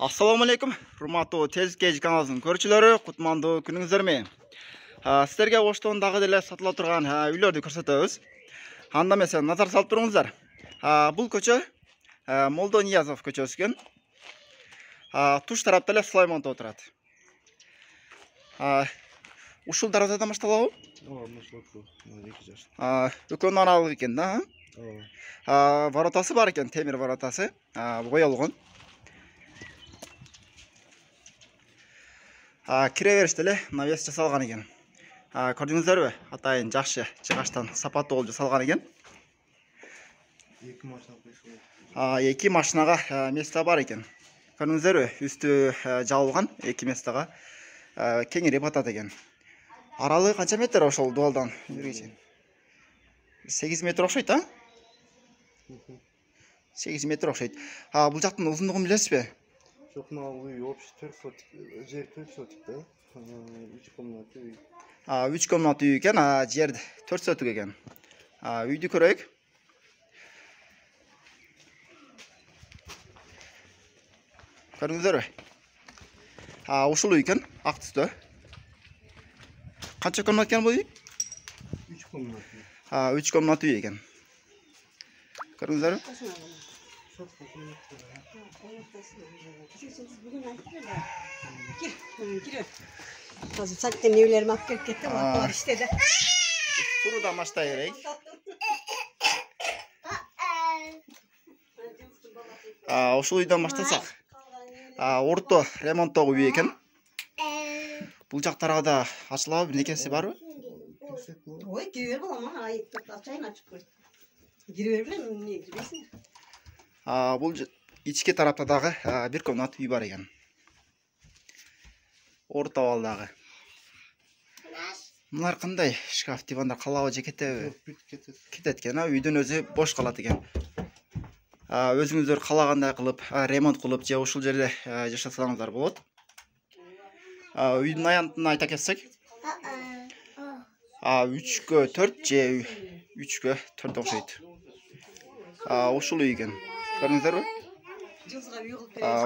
Assalamu alaikum. Урматтуу Тезкеж каналынын көрүүчүлөрү, кутмандуу күнүңүздөр. Сиздерге оштондагы деле сатыла турган үйлөрдү көрсөтөбүз. Анда эмесе назар салып туруңуздар. Бул көчө Молдо Ниязов көчөсү экен. Туш тарапта эле Сулаймонтов турат. Ушул дарбазадан башталабы? Өкөнүн аралыгы экен да. Воротасы бар экен, темир воротасы. Боялган. Кире бериште эле навес жасалган экен. Көрдүңүздөрбү? Атайын жакшы, жыгачтан сапаттуу болуп жасалган экен. Эки машинага место бар экен. Көрдүңүздөрбү? Үстү жабылган эки местога кеңири батат экен. Аралыгы канча метр ошол дуалдан бирге? 8 метр окшойт, 8 метр окшойт. Бул жактын узундугун билесизби? Çok nalı общий 4 сотик, жер 4 сотик да. 3 комнаты үй. 3 комнаты үй экен, жер 4 сотик экен. Үйдү көрөйүк. Көрдүңүздөрбү? Ушул үй экен, ак түстө. Канча комнат экен бул үй? 3 комнаты. 3 комнаты үй экен. Көрдүңүздөрбү? Zaten evlerime akıl gitti var işte de. Buradan başta gerek. Ошол үйдөн баштасак. Орто ремонттогу үй экен. Бул жактарга да ачылабы, бирнекеси барбы? Ой, кире бер балам, ачайын ачып кой. Кире бер белем, эмне киресиң? Бул ички тарапта дагы бир комнат үй бар экен. Орто абалдагы. Мынар кандай? Шкаф, дивандар калабы же кетеби? Кетет экен, үйдүн өзү бош калат экен. Өзүңүздөр калагандай кылып, ремонт кылып же ушул жерде жашасаңыздар болот. Үйдүн аянтын айта кетсек, 3-кө 4 же 3-кө 4 окшойт. Ушул үй экен. Көрдүңүздөрбү?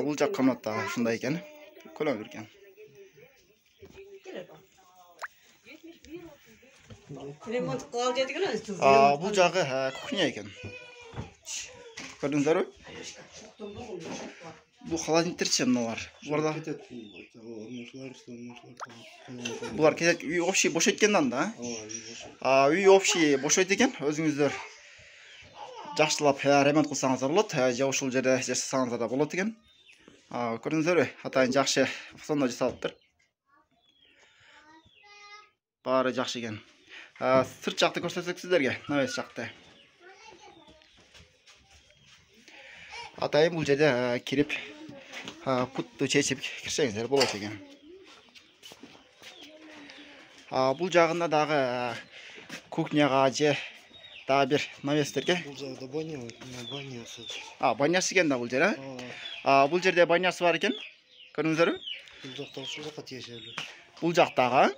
Бул жак комнатта ушундай экен. Көлөмүр экен. Ремонт кылып дедиген өзү. Бул жагы кухня экен. Көрдүңүздөрбү? Бул холодильниктер мыналар. Булар кетет, үй общий бошойт экен да? Үй общий бошойт экен. Өзүңүздөр жакшылап ремонт кылсаңыздар болот, же ушул жерде жашасаңыздар да болот экен. Көрдүңүздөрбү? Атайын жакшы фасондо жасалыптыр. Баары жакшы экен. Сырт жакты көрсөтсөк сиздерге, навес жакты. Атайын бул жерде кирип, кутту чечип кирсеңиздер болот экен. Бул жагында дагы кухняга же дагы бир навестерге. Бул жагда банясы. Банясы экен да бул жер, Бул жерде банясы бар экен. Көрдүңүздөрбү? Бул жакта ушул жака тиешелүү. Бул жактагы.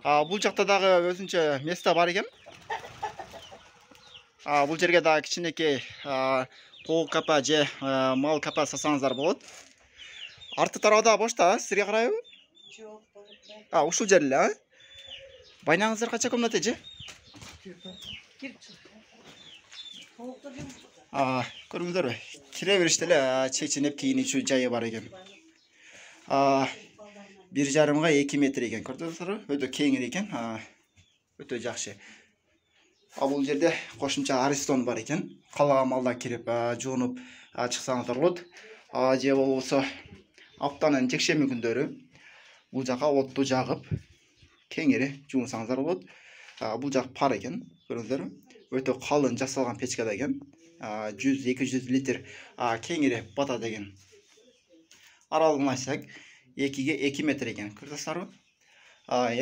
Бул жакта дагы өзүнчө место бар экен. Бул жерге дагы кичинекей кол капа же мал капа сасаңыздар болот. Арты тарабы бош да, сизге карайбы? Жок. Ушул жер эле, Байнаңыздар канча комната же? Көрдүңүздөрбү? Кире бериште эле чечинип кийинүүчү жайы бар экен. 1,5 га 2 метр экен. Көрдүңүздөрбү? Өтө кеңири экен. Өтө жакшы. Бул жерде кошумча аристон бар экен. Калаган малда кирип, жуунуп чыксаңыздар болот. Же болбосо аптанын жекшемби күндөрү бул жака отту жагып, кеңири жуунсаңыздар болот. Бул жак пар экен. Көрдүңүздөрбү? Өтө калын жасалган печкада экен. 100-200 литр кеңири батат экен. Аралыгын айтсак, 2-ге 2 метр экен. Көрдүңүздөрбү?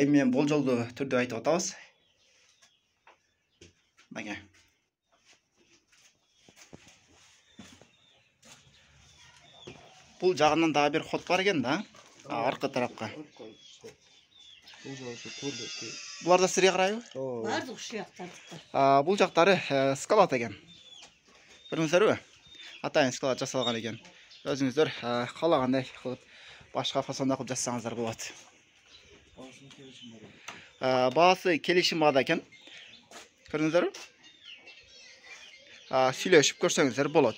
Эми мен болжолдуу түрдө айтып атабыз. Мага. Бул жагынан дагы бир ход бар экен да, аркы тарапка. Булар да сирге карайбы? Бардык ушул жактардыктар. Бул жактары скалат экен. Көрдүңүздөрбү? Атайын скалат жасалган экен. Өзүңүздөр каалагандай кылып башка фасонда кылып жасасаңыздар болот. Баасы келишим баада экен. Көрдүңүздөрбү? Сүйлөшүп көрсөңүздөр болот.